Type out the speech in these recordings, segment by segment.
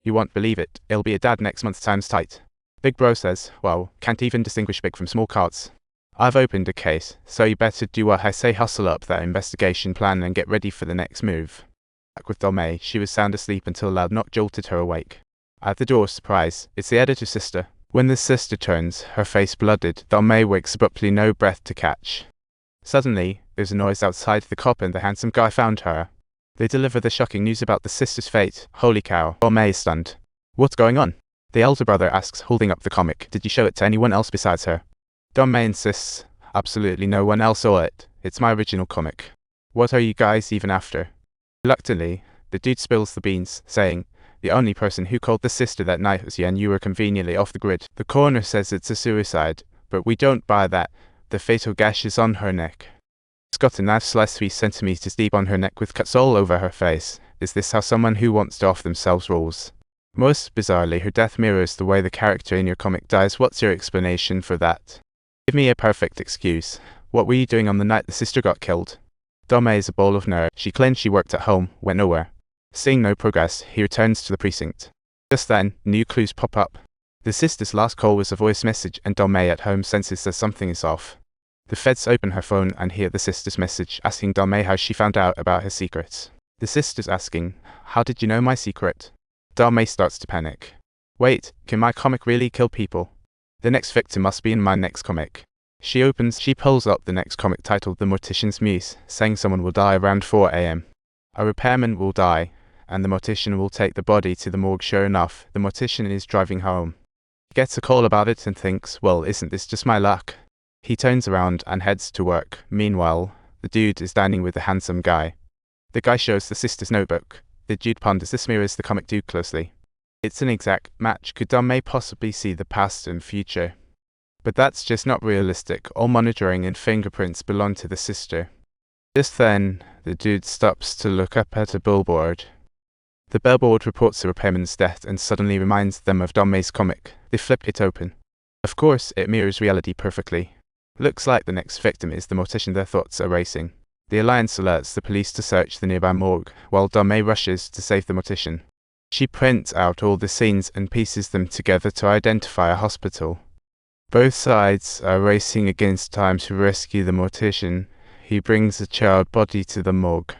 You won't believe it, it'll be a dad next month times tight. Big bro says, well, can't even distinguish big from small cards. I've opened a case, so you better do what I say, hustle up that investigation plan and get ready for the next move. Back with Dome, she was sound asleep until a loud knock jolted her awake. At the door, surprise, it's the editor's sister. When the sister turns, her face blooded, Dome wakes abruptly, no breath to catch. Suddenly, there's a noise outside. The cop and the handsome guy found her. They deliver the shocking news about the sister's fate. Holy cow, Dome is stunned. What's going on? The elder brother asks, holding up the comic. Did you show it to anyone else besides her? Dome insists, absolutely no one else saw it. It's my original comic. What are you guys even after? Reluctantly, the dude spills the beans, saying, the only person who called the sister that night was you, and you were conveniently off the grid. The coroner says it's a suicide, but we don't buy that. The fatal gash is on her neck. It's got a knife slice 3 centimeters deep on her neck with cuts all over her face. Is this how someone who wants to off themselves rolls? Most bizarrely, her death mirrors the way the character in your comic dies. What's your explanation for that? Give me a perfect excuse. What were you doing on the night the sister got killed? Dome is a ball of nerve. She claimed she worked at home, went nowhere. Seeing no progress, he returns to the precinct. Just then, new clues pop up. The sister's last call was a voice message, and Dome at home senses that something is off. The feds open her phone and hear the sister's message, asking Dome how she found out about her secrets. The sister's asking, how did you know my secret? Dome starts to panic. Wait, can my comic really kill people? The next victim must be in my next comic. She pulls up the next comic titled The Mortician's Muse, saying someone will die around 4 a.m. A repairman will die, and the mortician will take the body to the morgue. Sure enough, the mortician is driving home. He gets a call about it and thinks, well, isn't this just my luck? He turns around and heads to work. Meanwhile, the dude is dining with the handsome guy. The guy shows the sister's notebook. The dude ponders, this mirrors the comic dude closely. It's an exact match. Could Dome possibly see the past and future? But that's just not realistic. All monitoring and fingerprints belong to the sister. Just then, the dude stops to look up at a billboard. The billboard reports the repairman's death and suddenly reminds them of Dome's comic. They flip it open. Of course, it mirrors reality perfectly. Looks like the next victim is the mortician their thoughts are racing. The Alliance alerts the police to search the nearby morgue, while Dome rushes to save the mortician. She prints out all the scenes and pieces them together to identify a hospital. Both sides are racing against time to rescue the mortician. He brings the child body to the morgue.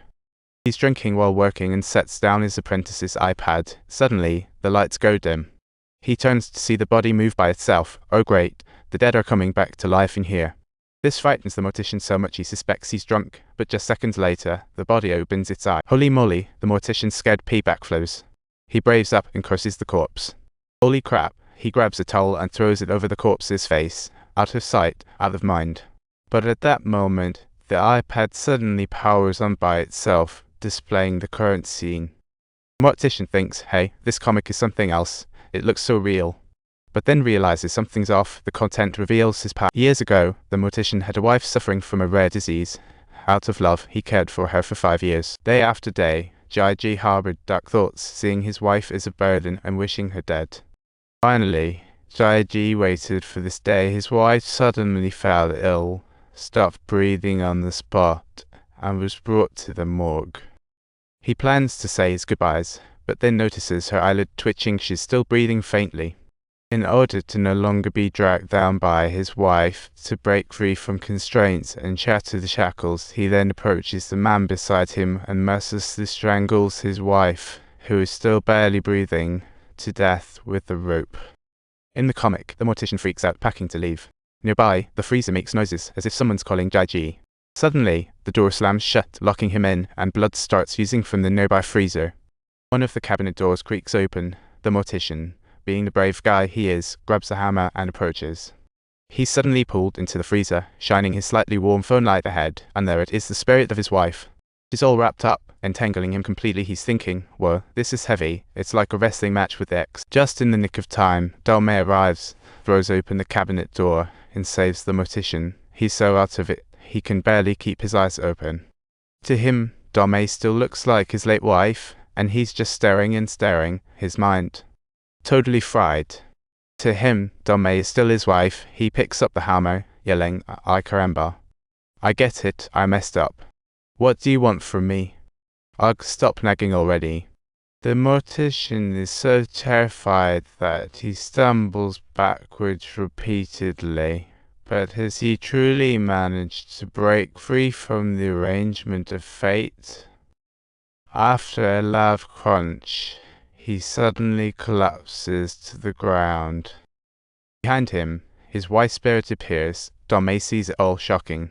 He's drinking while working and sets down his apprentice's iPad. Suddenly, the lights go dim. He turns to see the body move by itself. Oh great, the dead are coming back to life in here. This frightens the mortician so much he suspects he's drunk, but just seconds later, the body opens its eye. Holy moly, the mortician's scared pee backflows. He braves up and curses the corpse. Holy crap, he grabs a towel and throws it over the corpse's face. Out of sight, out of mind. But at that moment, the iPad suddenly powers on by itself, displaying the current scene. The mortician thinks, hey, this comic is something else. It looks so real. But then realizes something's off. The content reveals his past. Years ago, the mortician had a wife suffering from a rare disease. Out of love, he cared for her for 5 years. Day after day, Ji harbored dark thoughts, seeing his wife as a burden and wishing her dead. Finally, Ji waited for this day. His wife suddenly fell ill, stopped breathing on the spot, and was brought to the morgue. He plans to say his goodbyes, but then notices her eyelid twitching. She's still breathing faintly. In order to no longer be dragged down by his wife, to break free from constraints and shatter the shackles, he then approaches the man beside him and mercilessly strangles his wife, who is still barely breathing, to death with a rope. In the comic, the mortician freaks out, packing to leave. Nearby, the freezer makes noises as if someone's calling Ji. Suddenly, the door slams shut, locking him in, and blood starts oozing from the nearby freezer. One of the cabinet doors creaks open. The mortician, being the brave guy he is, grabs a hammer and approaches. He's suddenly pulled into the freezer, shining his slightly warm phone light ahead, and there it is, the spirit of his wife. She's all wrapped up, entangling him completely. He's thinking, whoa, this is heavy. It's like a wrestling match with X. Just in the nick of time, Dome arrives, throws open the cabinet door, and saves the mortician. He's so out of it, he can barely keep his eyes open. To him, Dome still looks like his late wife, and he's just staring and staring, his mind totally fried. To him, Dome is still his wife. He picks up the hammer, yelling, "Ay caramba. I get it, I messed up. What do you want from me? Ugh, stop nagging already." The mortician is so terrified that he stumbles backwards repeatedly. But has he truly managed to break free from the arrangement of fate? After a loud crunch, he suddenly collapses to the ground. Behind him, his wife spirit appears. Dom sees it all shocking.